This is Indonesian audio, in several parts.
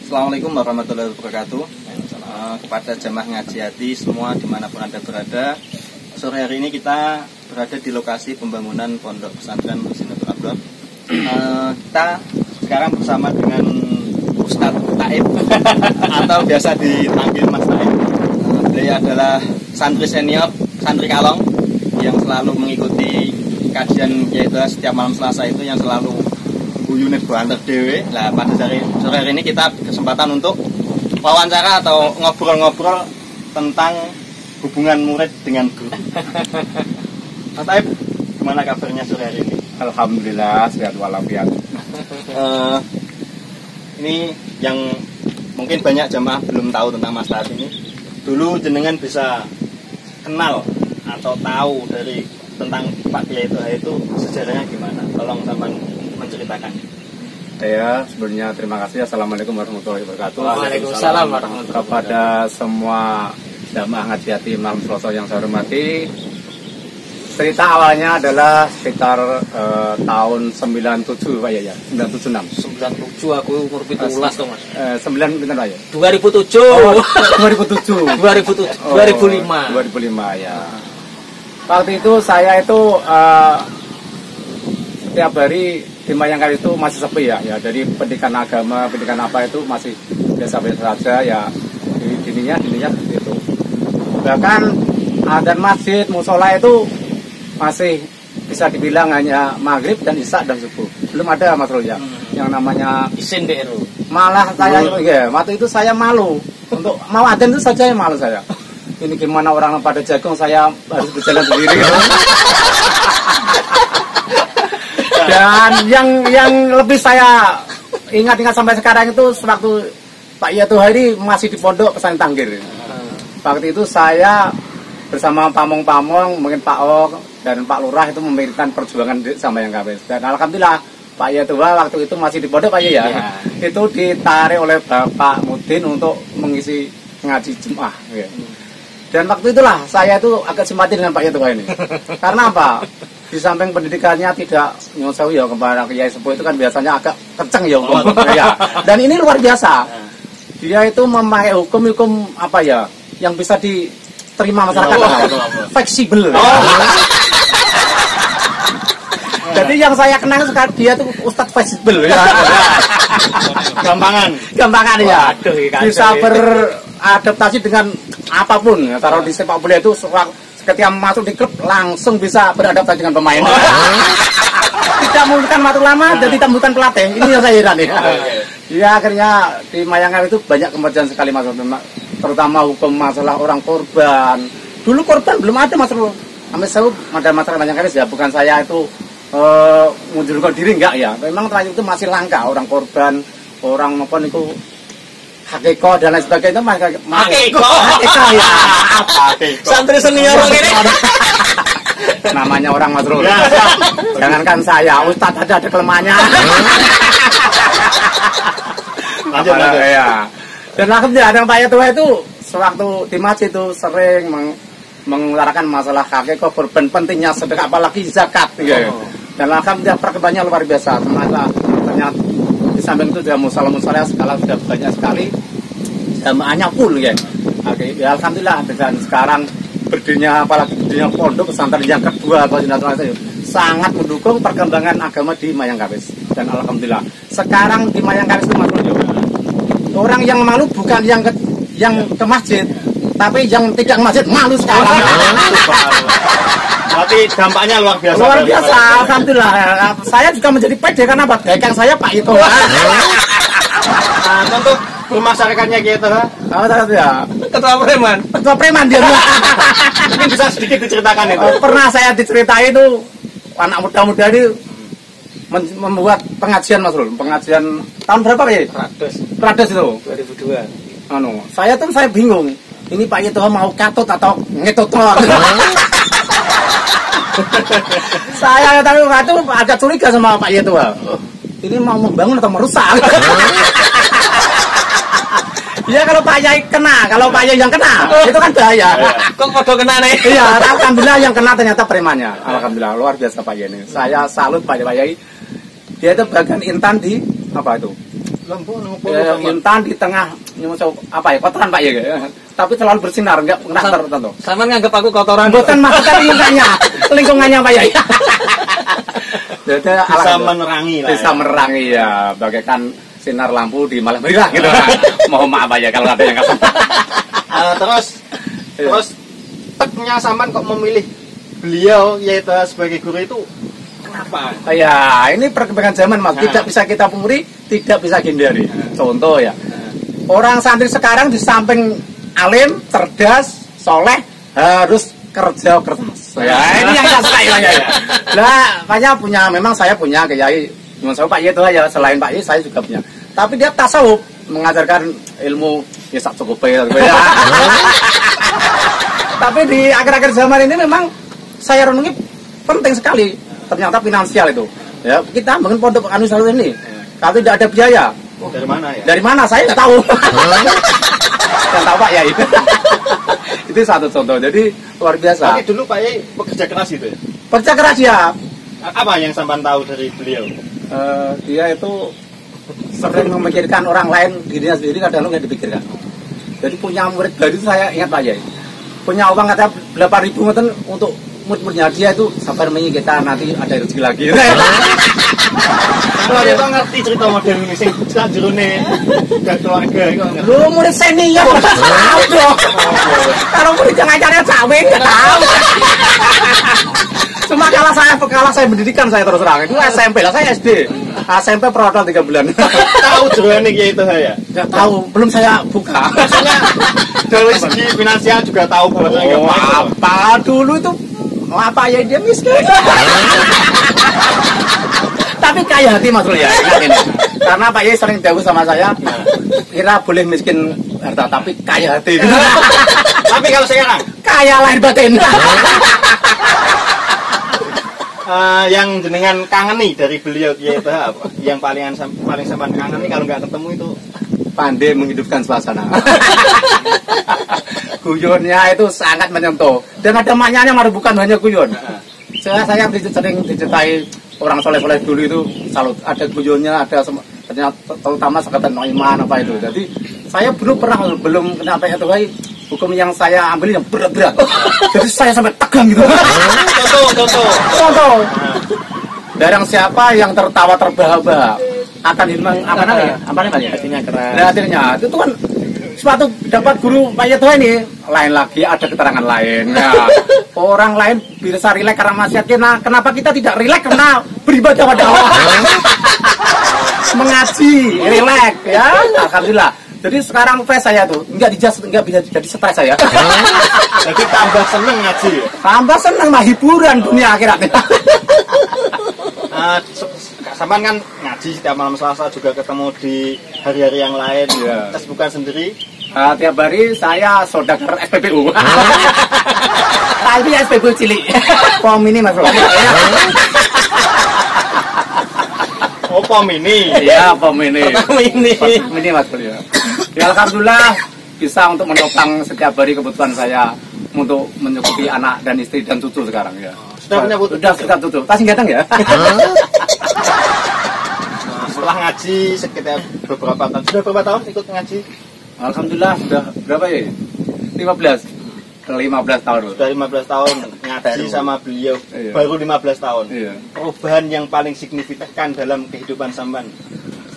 Assalamualaikum warahmatullahi wabarakatuh. Kepada jamaah ngaji hati semua dimanapun Anda berada, sore hari ini kita berada di lokasi pembangunan Pondok Pesantren Husinatul Abrar. Kita sekarang bersama dengan Ustadz Taib atau biasa dipanggil Mas Taib. Beliau adalah santri senior, santri Kalong yang selalu mengikuti kajian yaitu setiap malam Selasa itu yang selalu unit banter dewe. Nah, pada sore hari ini kita kesempatan untuk wawancara atau ngobrol-ngobrol tentang hubungan murid dengan guru. Mas Taib, gimana kabarnya sore hari ini? Alhamdulillah sehat walafiat. Ini yang mungkin banyak jamaah belum tahu tentang Mas Taib ini. Dulu jenengan bisa kenal atau tahu dari tentang Pak Kiai Toha itu sejarahnya gimana? Tolong sampean menceritakan. Ya, sebenarnya terima kasih. Assalamualaikum warahmatullahi wabarakatuh. Waalaikumsalam warahmatullahi wabarakatuh. Kepada semua jamaah ngaji hati malam Selasa yang saya hormati. Cerita awalnya adalah sekitar tahun 97 Pak ya, 976. 97 aku umur 17 tuh Mas. 9 pinten Pak ya? 2007. Oh, 2007. 2005. 2005 ya. Waktu itu saya itu setiap hari di Mayangkari itu masih sepi ya, dari pendidikan agama, pendidikan apa itu masih biasa-biasa saja ya, dininya seperti itu. Bahkan adzan masjid, musola itu masih bisa dibilang hanya maghrib dan isya dan subuh. Belum ada Mas Rul ya, yang namanya isin DRU. Malah saya waktu itu saya malu untuk mau adzan itu saja yang malu saya. Ini gimana orang pada jagung, saya harus berjalan sendiri. Dan yang lebih saya ingat-ingat sampai sekarang itu sewaktu Pak Yatuh ini masih di pondok pesantren Tanggir. Waktu itu saya bersama pamong-pamong, mungkin Pak Ok dan Pak Lurah itu memberikan perjuangan sama yang kawis. Dan alhamdulillah Pak Yatuh waktu itu masih di pondok Pak ya. Itu ditarik oleh Bapak Mudin untuk mengisi ngaji Jumat. Ya. Dan waktu itulah saya itu agak simpati dengan Pak Yatuh ini. Karena apa? Di samping pendidikannya tidak nyosau ya kepada Kiai Sepuh itu kan biasanya agak kenceng ya ya. Dan ini luar biasa. Dia itu memakai hukum apa ya yang bisa diterima masyarakat. Fleksibel. Jadi yang saya kenal sekarang dia tuh Ustadz fleksibel ya. Gampangan ya. Bisa beradaptasi dengan apapun. Taruh di sepak bola itu ketika masuk di klub langsung bisa beradaptasi dengan pemain. Tidak membutuhkan waktu lama dan tidak membutuhkan pelatih. Ini yang saya heran ya. Ya akhirnya di Mayangkari itu banyak kemajuan sekali Mas, terutama hukum masalah orang korban. Dulu korban belum ada Mas. Sampai saya ada masalah Mayangkari ya, bukan saya itu mundurkan diri enggak ya. Memang terakhir itu masih langka orang korban, orang apa itu hakiko dan lain sebagainya. Hakiko ya. Santri senior ini. Namanya orang Mas Rul. Jangankan saya, Ustadz ada kelemahannya. Lanjut. Ya. Dan alhamdulillah ada Pak Yatuh itu sewaktu di masjid itu sering mengutarakan masalah hakiko, korban, pentingnya sedekah apalagi zakat. Dan alhamdulillah perkembangannya luar biasa. Ternyata di samping itu juga musola skala sudah banyak sekali, jamaahnya full ya. Oke, ya alhamdulillah. Dan sekarang berdirinya apalagi berdirinya pondok pesantren yang kedua atau sangat mendukung perkembangan agama di Mayangkabis. Dan alhamdulillah sekarang di Mayangkabis itu Mas Rul, orang yang malu bukan yang ke masjid, tapi yang tidak ke masjid malu sekarang. Berarti dampaknya luar biasa. Luar biasa, alhamdulillah. Saya juga menjadi pede karena dagang saya Pak itu. Untuk bermasyarakatnya gitu ha? Ya. Ketua preman dia. Mungkin bisa sedikit diceritakan itu. Pernah saya diceritain itu anak muda-muda ini membuat pengajian Mas Rul. Pengajian tahun berapa Pak ya? Prados itu 2002. Saya bingung. Ini Pak Yatuh mau katut atau ngetotor. Saya tahu itu agak curiga sama Pak Yatuh. Ini mau membangun atau merusak? Ya kalau Pak Yai kena, kalau Pak Yai yang kena, itu kan bahaya. Kok podo kena nih? Iya, alhamdulillah yang kena ternyata premannya. Alhamdulillah luar biasa Pak Yai ini. Saya salut Pak Yai. Dia itu bagian intan di apa itu? lembu nopo intan di tengah apa ya kotoran Pak ya. Tapi selalu bersinar enggak pernah tertentu. Sama nganggep aku kotoran. Mboten maksudnya lingkungannya Pak ya. Jadi bisa menerangi lah. Bisa menerangi ya, bagaikan sinar lampu di malam hari lah gitu. Mohon maaf aja kalau ada yang terus teknya Sampan kok memilih beliau yaitu sebagai guru itu kenapa? Ya, ini perkembangan zaman Mas, tidak bisa kita pungkiri, tidak bisa hindari. Contoh ya, orang santri sekarang di samping alim, cerdas, soleh, harus kerja keras. Ya, ini yang saya suka ya. Lah, makanya memang saya punya kiai, cuma saya Pak Ye itu aja, selain Pak Ye saya juga punya. Tapi dia tasawuf, mengajarkan ilmu ya sak cukup ya. Tapi di akhir-akhir zaman ini memang saya renungi penting sekali. Ternyata finansial itu. Ya, kita bangun pondok Anusarut ini. Kalau tidak ada biaya. Oh, dari mana ya? Dari mana? Saya nggak tahu. Yang tahu Pak Yai. Itu satu contoh. Jadi luar biasa. Tapi dulu Pak Yai bekerja keras itu ya? Bekerja keras ya. Apa yang Sampan tahu dari beliau? Dia itu sering memikirkan orang lain, dirinya sendiri kadang nggak dipikirkan. Jadi punya murid baru itu saya ingat Pak Yai. Punya uang katanya 8.000 untuk murid-muridnya dia itu sabar menyi kita nanti ada rezeki lagi. Kalau dia tuh ngerti cerita model ini sing sajrone dan keluarga itu. Lu murid senior tahu dong. Kalau murid yang acaranya cawe nggak tahu. Cuma kalau saya pendidikan saya terus terang itu SMP lah, saya SD. SMP perawatan 3 bulan. Tahu jerone gitu ya? Nggak tahu, belum saya buka. Maksudnya dari segi finansial juga tahu bahwa saya nggak apa dulu itu apa ya dia miskin. Tapi kaya hati Mas Rul ya. Karena Pak Yai sering jauh sama saya. Kira boleh miskin harta tapi kaya hati. Tapi kalau sekarang kaya lahir batin. Yang jenengan kangeni dari beliau yaitu apa? Yang paling Sampan kangeni kalau nggak ketemu itu pandai menghidupkan suasana. Guyonnya itu sangat menyentuh dan ada maknanya bukan hanya guyon. Saya sering diceritai orang soleh-soleh dulu itu salut, ada guyonnya, ada terutama sekatan iman apa itu. Jadi saya belum kenapa itu hukum yang saya ambil yang berat-berat. Jadi saya sampai tegang gitu. Contoh. Barang siapa yang tertawa terbahak-bahak akan hilang apa namanya? Hatinya keras. Nah, hatinya itu kan suatu dapat guru Pak Yeto ini lain lagi, ada keterangan lain. Ya. Orang lain bisa rileks karena maksiatnya. Nah, kenapa kita tidak rileks karena beribadah pada Allah? Mengaji, rileks ya. Alhamdulillah. Jadi sekarang face saya tuh nggak bisa jadi stres saya. Jadi tambah seneng ngaji. Tambah seneng mah hiburan dunia akhiratnya. Sampan kan ngaji setiap malam Selasa juga ketemu di hari-hari yang lain. Ya. Kesibukan sendiri. Tiap hari saya saudagar SPBU. Tapi SPBU cilik. Pom ini Mas Bro. Oh, pom ini. Iya, pom ini. Pom ini Mas Bro. Ya alhamdulillah bisa untuk menopang setiap hari kebutuhan saya untuk mencukupi anak dan istri dan cucu sekarang ya. Sudah punya putu? Sudah cucu. Tasing datang ya. Setelah ngaji sekitar beberapa tahun. Sudah berapa tahun ikut ngaji? Alhamdulillah sudah berapa ya? 15 tahun. Sudah 15 tahun ngaji sama beliau. Iya. Baru 15 tahun. Iya. Perubahan yang paling signifikan dalam kehidupan Sampan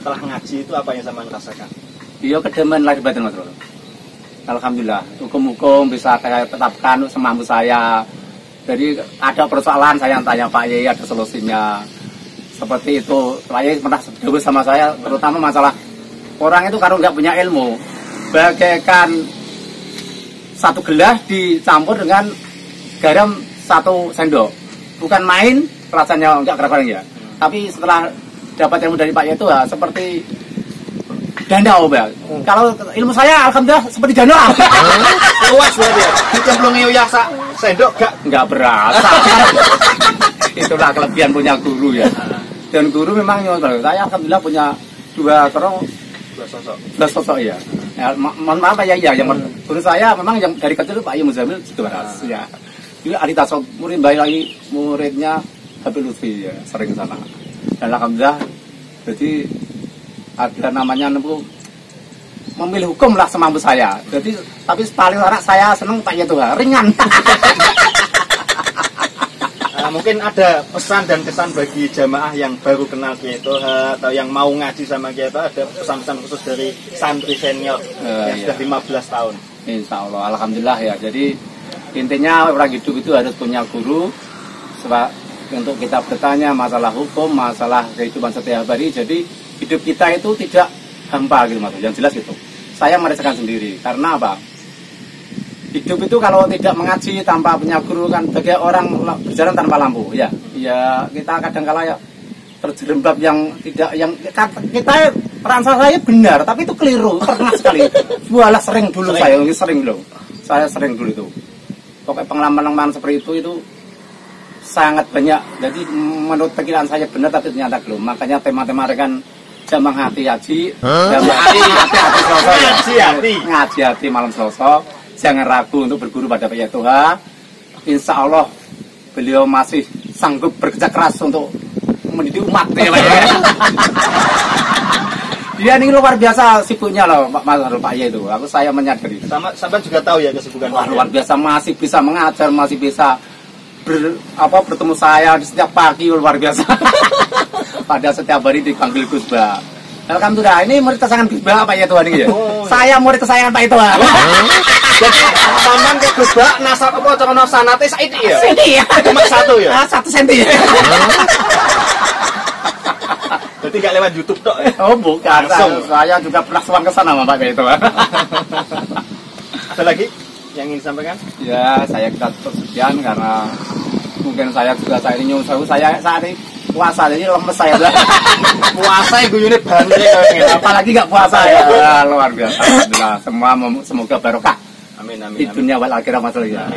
setelah ngaji itu apa yang Sampan rasakan? Iya, kedamaian lahir batin Mas Bro. Alhamdulillah, hukum-hukum bisa saya tetapkan semampu saya. Jadi ada persoalan saya tanya Pak Yai, ada solusinya. Seperti itu, Pak Yai pernah sebut sama saya, terutama masalah orang itu kalau nggak punya ilmu, bagaikan satu gelas dicampur dengan garam 1 sendok. Bukan main, rasanya nggak keren ya. Tapi setelah dapat ilmu dari Pak Yai itu seperti danau, Bang. Kalau ilmu saya alhamdulillah seperti danau. Luas berarti ya. Dicemplungi uyah sendok enggak berasa. Itulah kelebihan punya guru ya. Dan guru memang saya alhamdulillah punya dua sosok ya. Mohon maaf ya yang guru saya memang yang dari kecil Pak Yu Muzamil Sidoaras ya. Jadi Arita murid bayi lagi muridnya Habib Lutfi ya, sering sana. Dan alhamdulillah jadi ada namanya memilih hukum lah semampu saya. Jadi tapi paling anak saya seneng Pak Yaitu ringan. Mungkin ada pesan dan kesan bagi jamaah yang baru kenal Kiai Toha atau yang mau ngaji sama Kiai Toha, ada pesan-pesan khusus dari santri senior yang sudah 15 tahun. Insya Allah, alhamdulillah ya. Jadi intinya orang hidup itu harus punya guru sebab untuk kita bertanya masalah hukum, masalah kehidupan setiap hari. Jadi hidup kita itu tidak hampa gitu mas. Yang jelas itu. Saya merasakan sendiri. Karena apa? Hidup itu kalau tidak mengaji tanpa punya guru kan bagi orang berjalan tanpa lampu. Ya, ya kita kadang-kala ya terjerembab yang tidak yang kita perasaan saya benar, tapi itu keliru. Pernah sekali. Bualah sering dulu saya sering dulu itu. Pokoknya pengalaman-pengalaman seperti itu sangat banyak. Jadi menurut pikiran saya benar tapi ternyata belum. Makanya tema-tema rekan Jamaah Hati Haji, ngaji hati malam Selasa. Jangan ragu untuk berguru pada Pak Yaitu. Insya Allah beliau masih sanggup bekerja keras untuk mendidik umat. Dia ini luar biasa sibuknya loh Pak Yaitu. Saya menyadari. Sampai juga tahu ya kesibukan. Wah, luar biasa, masih bisa mengajar, masih bisa bertemu saya di setiap pagi, luar biasa. Pada setiap hari dipanggil Gus Ba. Alhamdulillah, ini murid kesayangan Gus Ba Pak Yaitu ini ya. Saya murid kesayangan Pak Yaitu. Jadi sampean ke Gus Ba nasab apa cara sanate saiki ya? Saiki ya. Cuma 1 ya? 1 senti. Berarti nggak lewat YouTube tok. Oh, bukan. Saya juga pernah sowan ke sana Pak Yaitu. Ada lagi yang ingin disampaikan? Ya, saya kita tutup sekian karena mungkin saya juga saya ini nyusul saya saat ini puasa jadi lemes saya. Puasa guyune banget apalagi nggak puasa ya. Luar biasa. Alhamdulillah, semoga barokah. Amin amin. Di dunia wal akhirah maksudnya.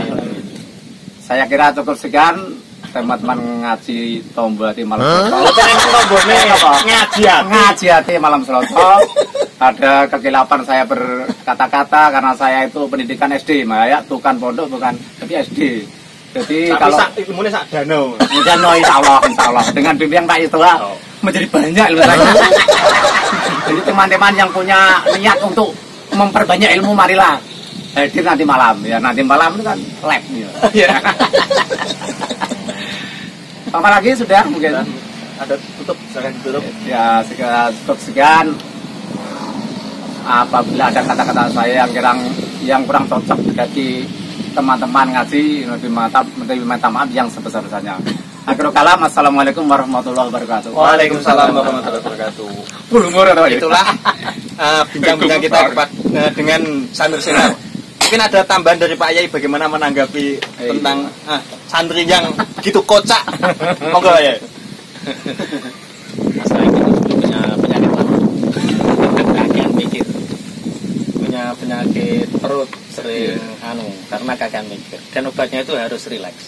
Saya kira cukup sekian teman-teman ngaji Tombo Hati malam Selasa. Ngaji hati malam Selasa. Ada kekilapan saya berkata-kata karena saya itu pendidikan SD, ya bukan pondok, bukan tapi SD. Jadi tapi kalau ilmunya sak danau. Insya Allah dengan bimbingan Pak Yaitu menjadi banyak ilmu saya. Jadi teman-teman yang punya niat untuk memperbanyak ilmu marilah hadir nanti malam. Ya nanti malam itu kan lab ya. Apa lagi sudah mungkin? Ada tutup, silakan ditutup. Ya cukup sekian. Apabila ada kata-kata saya yang kurang cocok bagi teman-teman ngaji, minta maaf yang sebesar-besarnya. Akhirul kalam, assalamualaikum warahmatullahi wabarakatuh. Waalaikumsalam warahmatullahi wabarakatuh. Itulah bincang-bincang kita dengan santri senior. Mungkin ada tambahan dari Pak Yai bagaimana menanggapi tentang santri yang gitu kocak. Monggo ya. Saya itu punya penyakit kagian mikir, punya penyakit perut sering karena kagian mikir, dan obatnya itu harus rileks.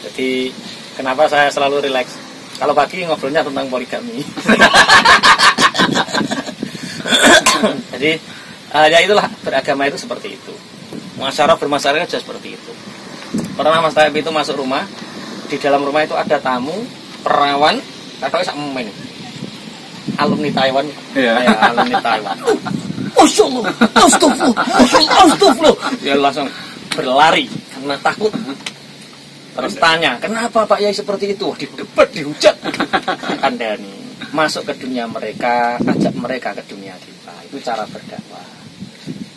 Jadi kenapa saya selalu rileks? Kalau pagi ngobrolnya tentang poligami. Jadi ya itulah beragama itu seperti itu. Masyarakat bermasyarakat juga seperti itu. Pernah Mas Taib itu masuk rumah, di dalam rumah itu ada tamu, perawan, atau sak memen. Alumni Taiwan. Iya. Alumni Taiwan. Astagfirullah. Dia langsung berlari karena takut. Terus tanya, kenapa Pak Yai seperti itu? Didebat, dihujat. Kandani. Masuk ke dunia mereka, ajak mereka ke dunia kita. Itu cara berdakwah.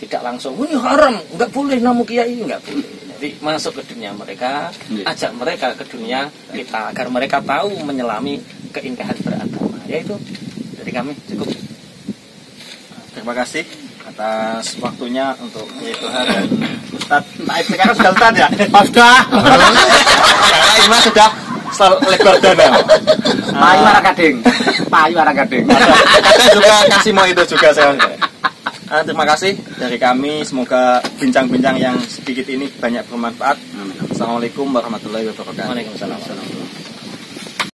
Tidak langsung, ini haram, nggak boleh namu kiai, nggak boleh. Jadi masuk ke dunia mereka, ajak mereka ke dunia kita agar mereka tahu menyelami keindahan beragama. Yaitu dari kami cukup. Terima kasih atas waktunya untuk Yaitu dan Ustadz Taib. Sekarang sudah Ustadz ya? Sudah. Karena sudah lebar dana. Payu Arang Gading. Saya juga kasih mau itu juga saya. Terima kasih dari kami. Semoga bincang-bincang yang sedikit ini banyak bermanfaat. Assalamualaikum warahmatullahi wabarakatuh. Waalaikumsalam.